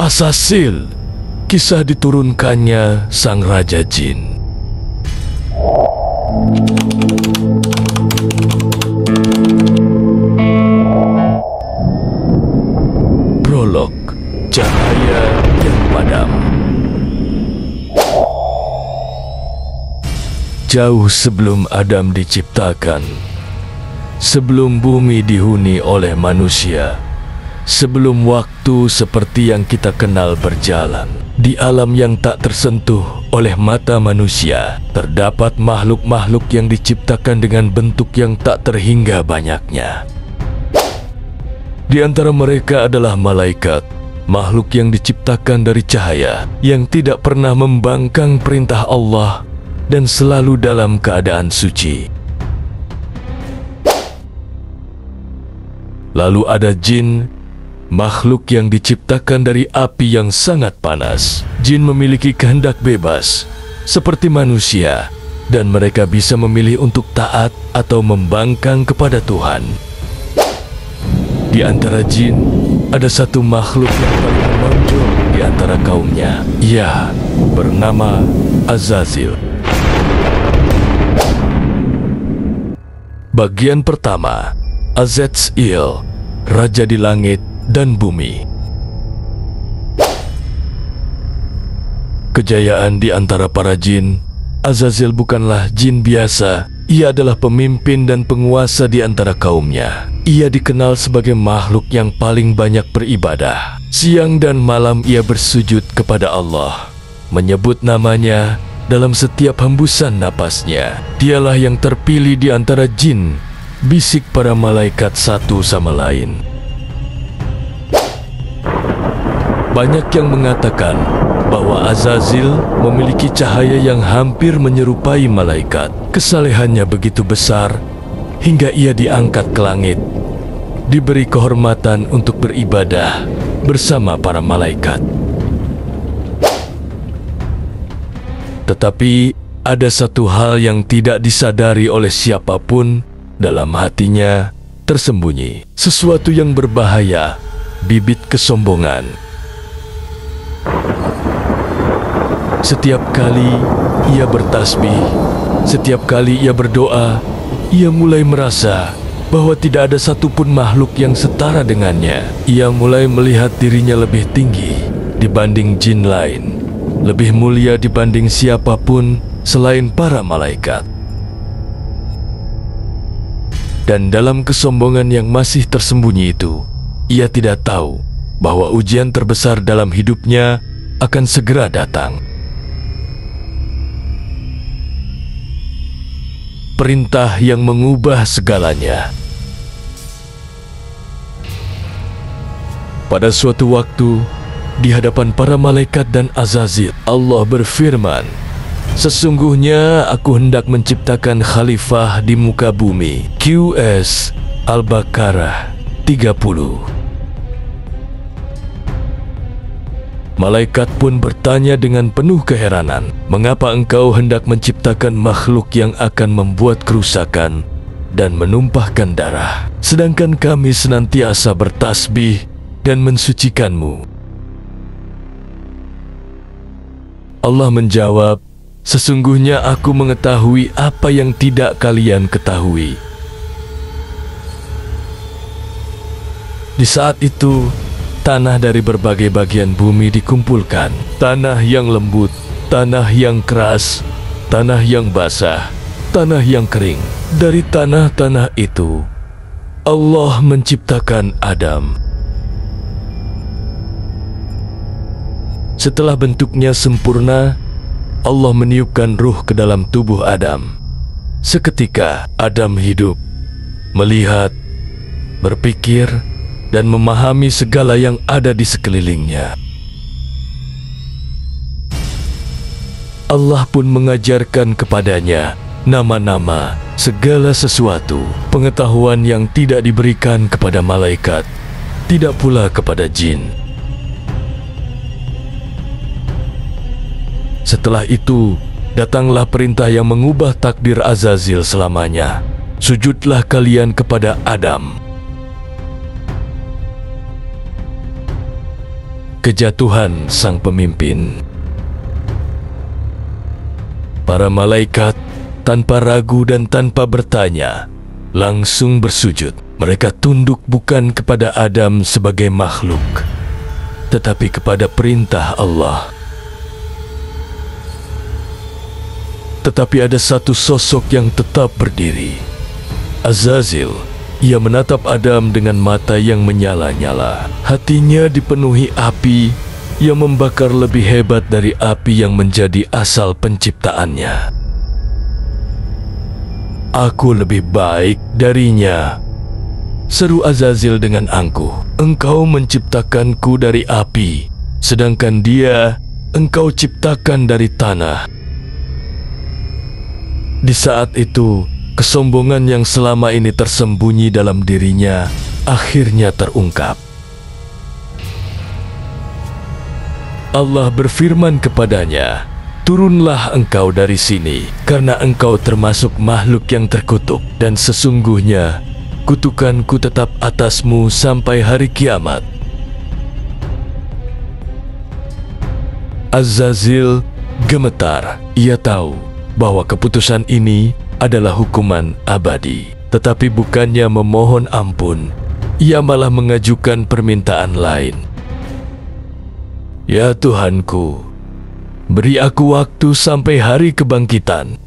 Azazel, kisah diturunkannya sang Raja Jin. Prolog, cahaya yang padam. Jauh sebelum Adam diciptakan, sebelum bumi dihuni oleh manusia, sebelum waktu seperti yang kita kenal berjalan, di alam yang tak tersentuh oleh mata manusia, terdapat makhluk-makhluk yang diciptakan dengan bentuk yang tak terhingga banyaknya. Di antara mereka adalah malaikat, makhluk yang diciptakan dari cahaya, yang tidak pernah membangkang perintah Allah dan selalu dalam keadaan suci. Lalu ada jin, makhluk yang diciptakan dari api yang sangat panas. Jin memiliki kehendak bebas, seperti manusia, dan mereka bisa memilih untuk taat atau membangkang kepada Tuhan. Di antara jin, ada satu makhluk yang paling menonjol di antara kaumnya. Ia bernama Azazel. Bagian pertama, Azazel, Raja di langit dan bumi. Kejayaan di antara para jin, Azazel bukanlah jin biasa. Ia adalah pemimpin dan penguasa di antara kaumnya. Ia dikenal sebagai makhluk yang paling banyak beribadah. Siang dan malam ia bersujud kepada Allah, menyebut namanya dalam setiap hembusan napasnya. Dialah yang terpilih di antara jin, bisik para malaikat satu sama lain. Banyak yang mengatakan bahwa Azazel memiliki cahaya yang hampir menyerupai malaikat. Kesalehannya begitu besar hingga ia diangkat ke langit, diberi kehormatan untuk beribadah bersama para malaikat. Tetapi ada satu hal yang tidak disadari oleh siapapun. Dalam hatinya tersembunyi sesuatu yang berbahaya, bibit kesombongan. Setiap kali ia bertasbih, setiap kali ia berdoa, ia mulai merasa bahwa tidak ada satupun makhluk yang setara dengannya. Ia mulai melihat dirinya lebih tinggi dibanding jin lain, lebih mulia dibanding siapapun selain para malaikat. Dan dalam kesombongan yang masih tersembunyi itu, ia tidak tahu bahwa ujian terbesar dalam hidupnya akan segera datang. Perintah yang mengubah segalanya. Pada suatu waktu, di hadapan para malaikat dan Azazel, Allah berfirman, "Sesungguhnya aku hendak menciptakan khalifah di muka bumi." QS Al-Baqarah 30. Malaikat pun bertanya dengan penuh keheranan, "Mengapa engkau hendak menciptakan makhluk yang akan membuat kerusakan dan menumpahkan darah, sedangkan kami senantiasa bertasbih dan mensucikanmu?" Allah menjawab, "Sesungguhnya aku mengetahui apa yang tidak kalian ketahui." Di saat itu, tanah dari berbagai bagian bumi dikumpulkan. Tanah yang lembut, tanah yang keras, tanah yang basah, tanah yang kering. Dari tanah-tanah itu, Allah menciptakan Adam. Setelah bentuknya sempurna, Allah meniupkan ruh ke dalam tubuh Adam. Seketika Adam hidup, melihat, berpikir, dan memahami segala yang ada di sekelilingnya. Allah pun mengajarkan kepadanya nama-nama segala sesuatu, pengetahuan yang tidak diberikan kepada malaikat, tidak pula kepada jin. Setelah itu, datanglah perintah yang mengubah takdir Azazel selamanya. Sujudlah kalian kepada Adam. kejatuhan sang pemimpin. Para malaikat tanpa ragu dan tanpa bertanya langsung bersujud. Mereka tunduk bukan kepada Adam sebagai makhluk, tetapi kepada perintah Allah. Tetapi ada satu sosok yang tetap berdiri. Azazil. Ia menatap Adam dengan mata yang menyala-nyala. Hatinya dipenuhi api yang membakar lebih hebat dari api yang menjadi asal penciptaannya. Aku lebih baik darinya, seru Azazil dengan angkuh. Engkau menciptakanku dari api, sedangkan dia engkau ciptakan dari tanah. Di saat itu, kesombongan yang selama ini tersembunyi dalam dirinya akhirnya terungkap. Allah berfirman kepadanya, "Turunlah engkau dari sini, karena engkau termasuk makhluk yang terkutuk, dan sesungguhnya kutukanku tetap atasmu sampai hari kiamat." Azazil gemetar. Ia tahu bahwa keputusan ini adalah hukuman abadi. Tetapi bukannya memohon ampun, ia malah mengajukan permintaan lain. "Ya Tuhanku, beri aku waktu sampai hari kebangkitan."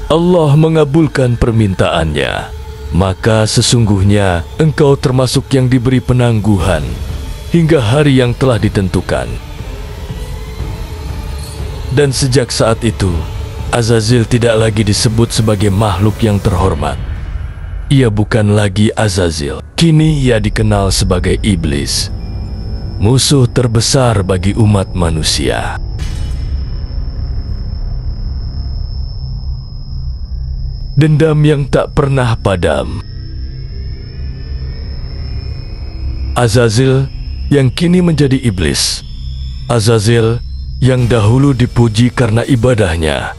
Allah mengabulkan permintaannya. "Maka sesungguhnya engkau termasuk yang diberi penangguhan hingga hari yang telah ditentukan." Dan sejak saat itu, Azazil tidak lagi disebut sebagai makhluk yang terhormat. Ia bukan lagi Azazil. Kini ia dikenal sebagai iblis, musuh terbesar bagi umat manusia. Dendam yang tak pernah padam. Azazil yang kini menjadi iblis. Azazil yang dahulu dipuji karena ibadahnya,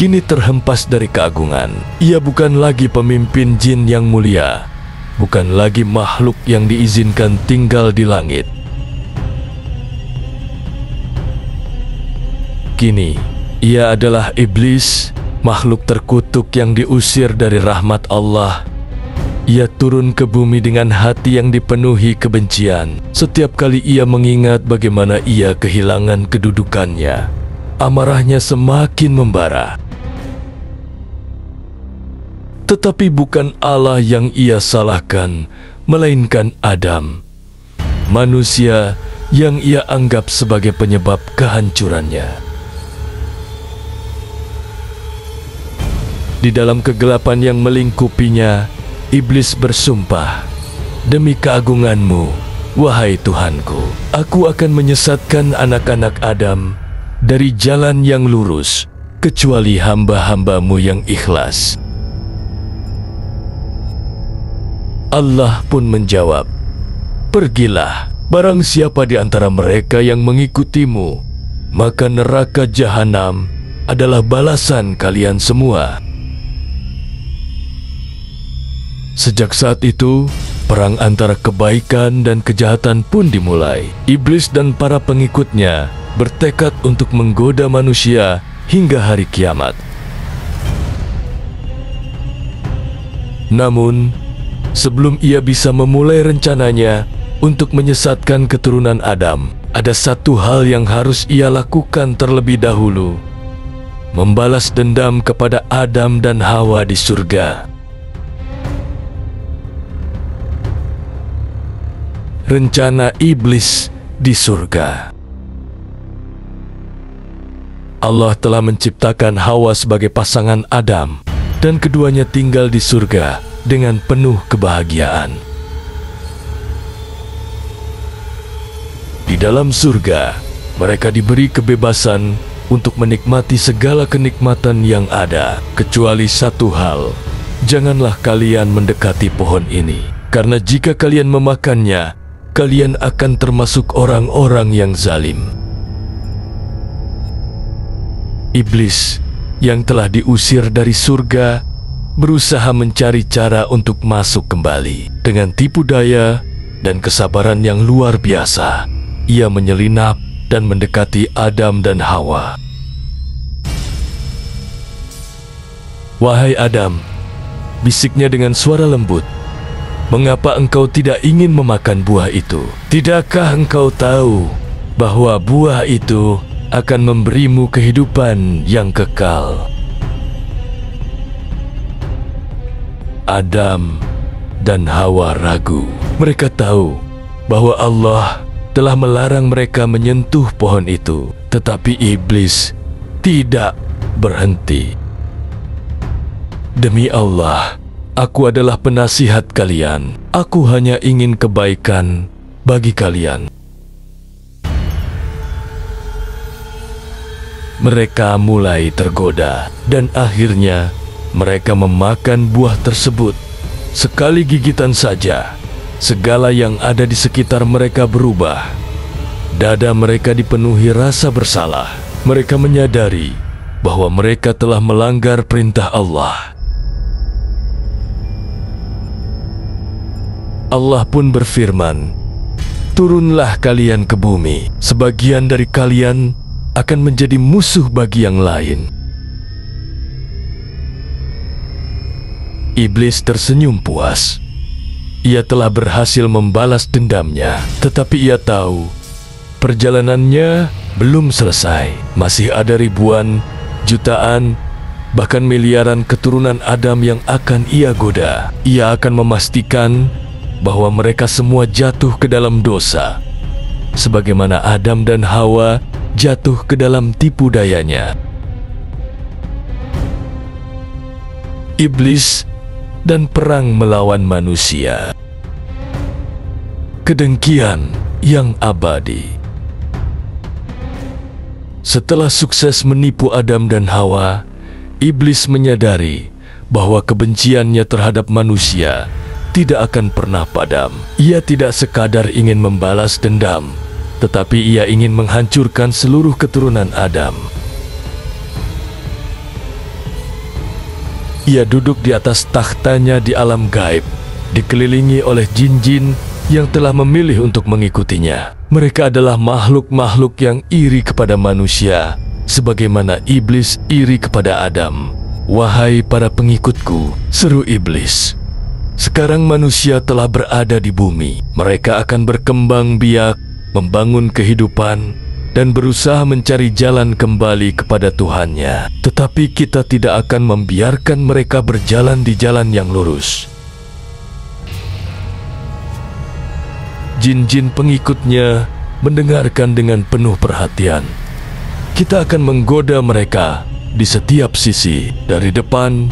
kini terhempas dari keagungan. Ia bukan lagi pemimpin jin yang mulia, bukan lagi makhluk yang diizinkan tinggal di langit. Kini, ia adalah iblis, makhluk terkutuk yang diusir dari rahmat Allah. Ia turun ke bumi dengan hati yang dipenuhi kebencian. Setiap kali ia mengingat bagaimana ia kehilangan kedudukannya, amarahnya semakin membara. Tetapi bukan Allah yang ia salahkan, melainkan Adam, manusia yang ia anggap sebagai penyebab kehancurannya. Di dalam kegelapan yang melingkupinya, iblis bersumpah, "Demi keagunganmu, wahai Tuhanku, aku akan menyesatkan anak-anak Adam dari jalan yang lurus, kecuali hamba-hambamu yang ikhlas." Allah pun menjawab, "Pergilah, barang siapa di antara mereka yang mengikutimu, maka neraka jahanam adalah balasan kalian semua." Sejak saat itu, perang antara kebaikan dan kejahatan pun dimulai. Iblis dan para pengikutnya bertekad untuk menggoda manusia hingga hari kiamat. Namun, sebelum ia bisa memulai rencananya untuk menyesatkan keturunan Adam, ada satu hal yang harus ia lakukan terlebih dahulu: membalas dendam kepada Adam dan Hawa di surga. Rencana iblis di surga. Allah telah menciptakan Hawa sebagai pasangan Adam, dan keduanya tinggal di surga dengan penuh kebahagiaan. Di dalam surga, mereka diberi kebebasan untuk menikmati segala kenikmatan yang ada, kecuali satu hal: janganlah kalian mendekati pohon ini, karena jika kalian memakannya, kalian akan termasuk orang-orang yang zalim. Iblis yang telah diusir dari surga berusaha mencari cara untuk masuk kembali. Dengan tipu daya, dan kesabaran yang luar biasa, ia menyelinap dan mendekati Adam dan Hawa. "Wahai Adam," bisiknya dengan suara lembut, "mengapa engkau tidak ingin memakan buah itu? Tidakkah engkau tahu bahwa buah itu akan memberimu kehidupan yang kekal?" Adam dan Hawa ragu. Mereka tahu bahwa Allah telah melarang mereka menyentuh pohon itu, tetapi iblis tidak berhenti. "Demi Allah, aku adalah penasihat kalian. Aku hanya ingin kebaikan bagi kalian." Mereka mulai tergoda dan akhirnya mereka memakan buah tersebut. Sekali gigitan saja, segala yang ada di sekitar mereka berubah. Dada mereka dipenuhi rasa bersalah. Mereka menyadari bahwa mereka telah melanggar perintah Allah. Allah pun berfirman, "Turunlah kalian ke bumi. Sebagian dari kalian akan menjadi musuh bagi yang lain." Iblis tersenyum puas. Ia telah berhasil membalas dendamnya, tetapi ia tahu perjalanannya belum selesai. Masih ada ribuan, jutaan, bahkan miliaran keturunan Adam yang akan ia goda. Ia akan memastikan bahwa mereka semua jatuh ke dalam dosa, sebagaimana Adam dan Hawa jatuh ke dalam tipu dayanya. Iblis dan perang melawan manusia. Kedengkian yang abadi. Setelah sukses menipu Adam dan Hawa, iblis menyadari bahwa kebenciannya terhadap manusia tidak akan pernah padam. Ia tidak sekadar ingin membalas dendam, tetapi ia ingin menghancurkan seluruh keturunan Adam. Ia duduk di atas takhtanya di alam gaib, dikelilingi oleh jin-jin yang telah memilih untuk mengikutinya. Mereka adalah makhluk-makhluk yang iri kepada manusia, sebagaimana iblis iri kepada Adam. "Wahai para pengikutku," seru iblis, "sekarang manusia telah berada di bumi. Mereka akan berkembang biak, membangun kehidupan, dan berusaha mencari jalan kembali kepada Tuhannya. Tetapi kita tidak akan membiarkan mereka berjalan di jalan yang lurus." Jin-jin pengikutnya mendengarkan dengan penuh perhatian. "Kita akan menggoda mereka di setiap sisi, dari depan,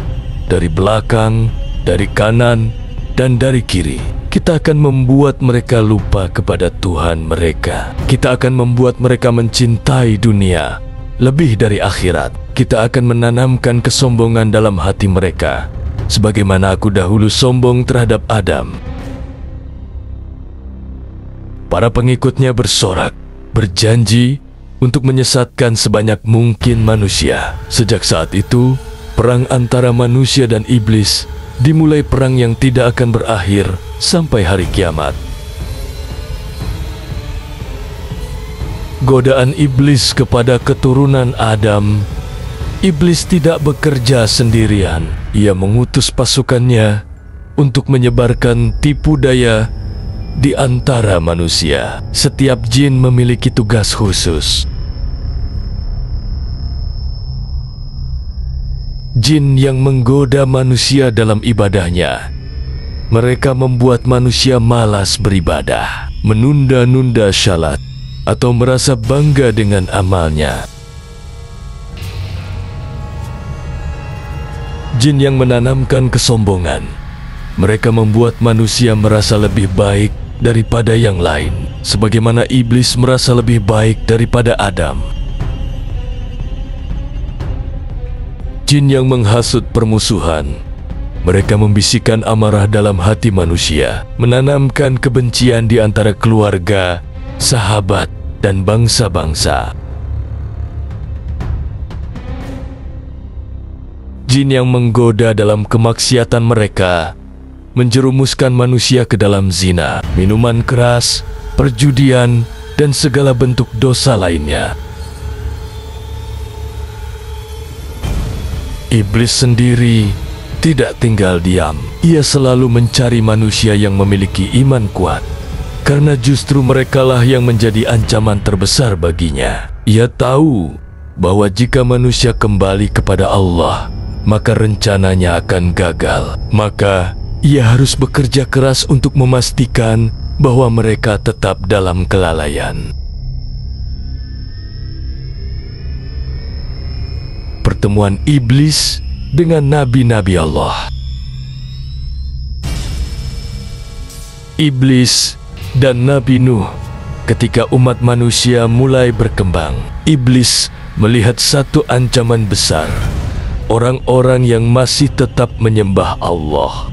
dari belakang, dari kanan, dan dari kiri. Kita akan membuat mereka lupa kepada Tuhan mereka. Kita akan membuat mereka mencintai dunia lebih dari akhirat. Kita akan menanamkan kesombongan dalam hati mereka, sebagaimana aku dahulu sombong terhadap Adam." Para pengikutnya bersorak, berjanji untuk menyesatkan sebanyak mungkin manusia. Sejak saat itu, perang antara manusia dan iblis dimulai, perang yang tidak akan berakhir sampai hari kiamat. Godaan iblis kepada keturunan Adam. Iblis tidak bekerja sendirian. Ia mengutus pasukannya untuk menyebarkan tipu daya di antara manusia. Setiap jin memiliki tugas khusus. Jin yang menggoda manusia dalam ibadahnya. Mereka membuat manusia malas beribadah, menunda-nunda syalat, atau merasa bangga dengan amalnya. Jin yang menanamkan kesombongan. Mereka membuat manusia merasa lebih baik daripada yang lain, sebagaimana iblis merasa lebih baik daripada Adam. Jin yang menghasut permusuhan. Mereka membisikkan amarah dalam hati manusia, menanamkan kebencian di antara keluarga, sahabat, dan bangsa-bangsa. Jin yang menggoda dalam kemaksiatan mereka menjerumuskan manusia ke dalam zina, minuman keras, perjudian, dan segala bentuk dosa lainnya. Iblis sendiri tidak tinggal diam. Ia selalu mencari manusia yang memiliki iman kuat, karena justru merekalah yang menjadi ancaman terbesar baginya. Ia tahu bahwa jika manusia kembali kepada Allah, maka rencananya akan gagal. Maka ia harus bekerja keras untuk memastikan bahwa mereka tetap dalam kelalaian. Pertemuan iblis dengan nabi-nabi Allah. Iblis dan Nabi Nuh. Ketika umat manusia mulai berkembang, iblis melihat satu ancaman besar: orang-orang yang masih tetap menyembah Allah.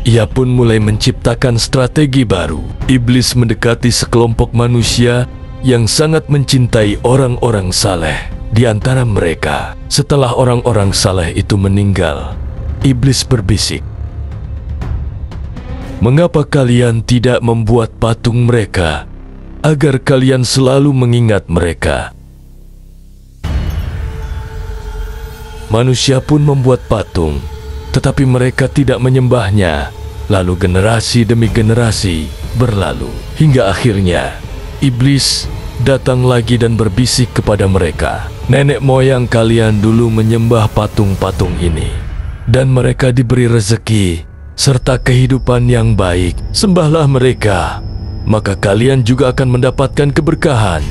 Ia pun mulai menciptakan strategi baru. Iblis mendekati sekelompok manusia yang sangat mencintai orang-orang saleh. Di antara mereka, setelah orang-orang saleh itu meninggal, iblis berbisik, "Mengapa kalian tidak membuat patung mereka, agar kalian selalu mengingat mereka?" Manusia pun membuat patung, tetapi mereka tidak menyembahnya. Lalu generasi demi generasi berlalu, hingga akhirnya iblis datang lagi dan berbisik kepada mereka, "Nenek moyang kalian dulu menyembah patung-patung ini, dan mereka diberi rezeki serta kehidupan yang baik. Sembahlah mereka, maka kalian juga akan mendapatkan keberkahan."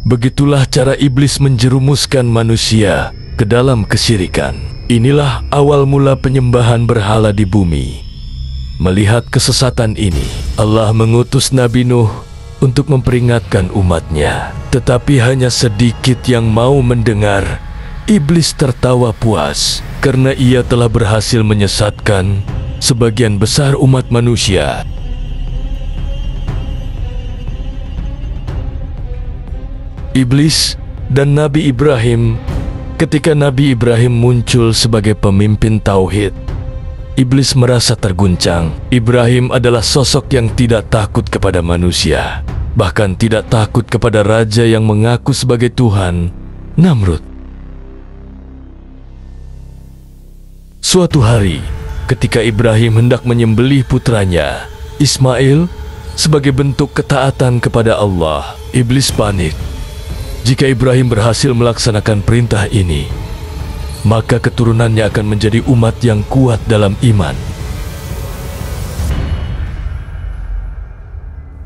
Begitulah cara iblis menjerumuskan manusia ke dalam kesyirikan. Inilah awal mula penyembahan berhala di bumi. Melihat kesesatan ini, Allah mengutus Nabi Nuh untuk memperingatkan umatnya. Tetapi hanya sedikit yang mau mendengar. Iblis tertawa puas karena ia telah berhasil menyesatkan sebagian besar umat manusia. Iblis dan Nabi Ibrahim. Ketika Nabi Ibrahim muncul sebagai pemimpin tauhid, iblis merasa terguncang. Ibrahim adalah sosok yang tidak takut kepada manusia, bahkan tidak takut kepada raja yang mengaku sebagai Tuhan, Namrud. Suatu hari, ketika Ibrahim hendak menyembelih putranya, Ismail, sebagai bentuk ketaatan kepada Allah, iblis panik. Jika Ibrahim berhasil melaksanakan perintah ini, maka keturunannya akan menjadi umat yang kuat dalam iman.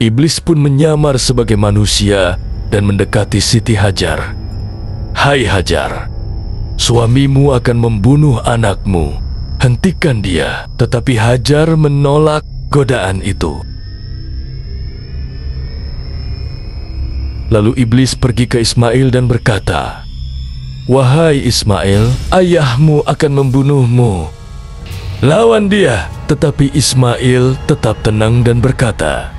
Iblis pun menyamar sebagai manusia dan mendekati Siti Hajar. "Hai Hajar, suamimu akan membunuh anakmu. Hentikan dia." Tetapi Hajar menolak godaan itu. Lalu iblis pergi ke Ismail dan berkata, "Wahai Ismail, ayahmu akan membunuhmu. Lawan dia." Tetapi Ismail tetap tenang dan berkata,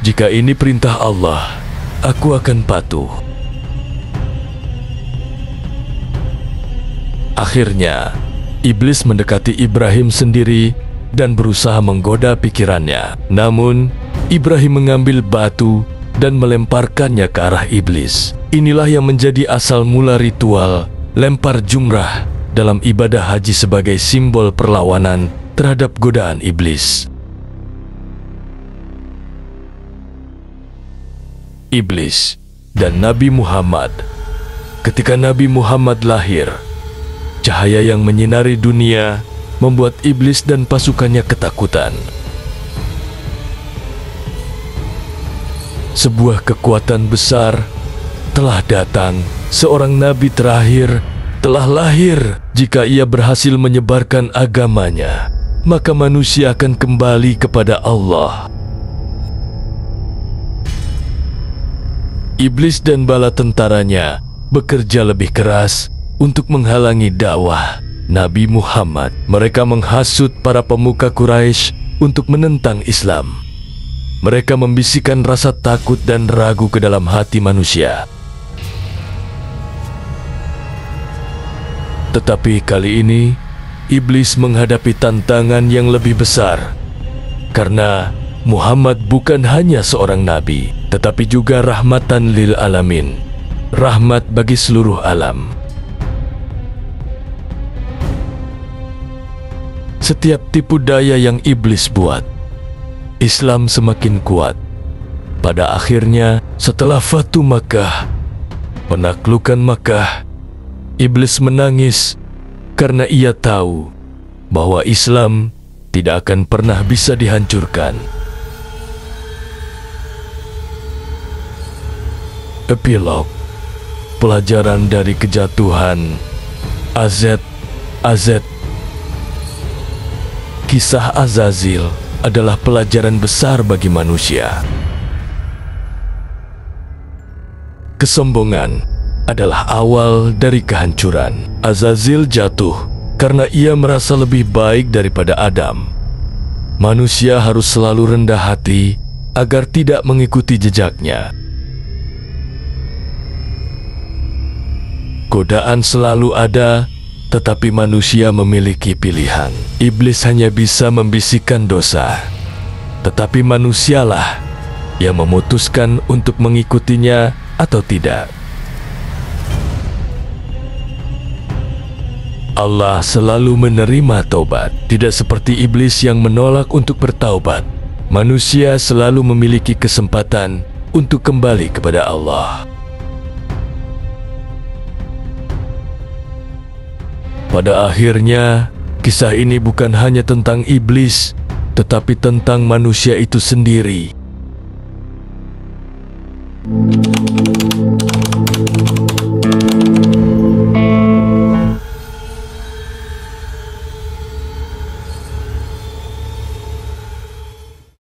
"Jika ini perintah Allah, aku akan patuh." Akhirnya, iblis mendekati Ibrahim sendiri dan berusaha menggoda pikirannya. Namun, Ibrahim mengambil batu dan melemparkannya ke arah iblis. Inilah yang menjadi asal mula ritual lempar jumrah dalam ibadah haji sebagai simbol perlawanan terhadap godaan iblis. Iblis dan Nabi Muhammad. Ketika Nabi Muhammad lahir, cahaya yang menyinari dunia membuat iblis dan pasukannya ketakutan. Sebuah kekuatan besar telah datang. Seorang nabi terakhir telah lahir. Jika ia berhasil menyebarkan agamanya, maka manusia akan kembali kepada Allah. Iblis dan bala tentaranya bekerja lebih keras untuk menghalangi dakwah Nabi Muhammad. Mereka menghasut para pemuka Quraisy untuk menentang Islam. Mereka membisikkan rasa takut dan ragu ke dalam hati manusia. Tetapi kali ini, iblis menghadapi tantangan yang lebih besar. Karena Muhammad bukan hanya seorang nabi, tetapi juga rahmatan lil alamin, rahmat bagi seluruh alam. Setiap tipu daya yang iblis buat, Islam semakin kuat. Pada akhirnya, setelah Fatu Makkah, penaklukan Makkah, iblis menangis karena ia tahu bahwa Islam tidak akan pernah bisa dihancurkan. Epilog, pelajaran dari kejatuhan AZ. Kisah Azazil adalah pelajaran besar bagi manusia. Kesombongan adalah awal dari kehancuran. Azazil jatuh karena ia merasa lebih baik daripada Adam. Manusia harus selalu rendah hati agar tidak mengikuti jejaknya. Godaan selalu ada, tetapi manusia memiliki pilihan. Iblis hanya bisa membisikkan dosa, tetapi manusialah yang memutuskan untuk mengikutinya atau tidak. Allah selalu menerima taubat, tidak seperti iblis yang menolak untuk bertaubat. Manusia selalu memiliki kesempatan untuk kembali kepada Allah. Pada akhirnya, kisah ini bukan hanya tentang iblis, tetapi tentang manusia itu sendiri.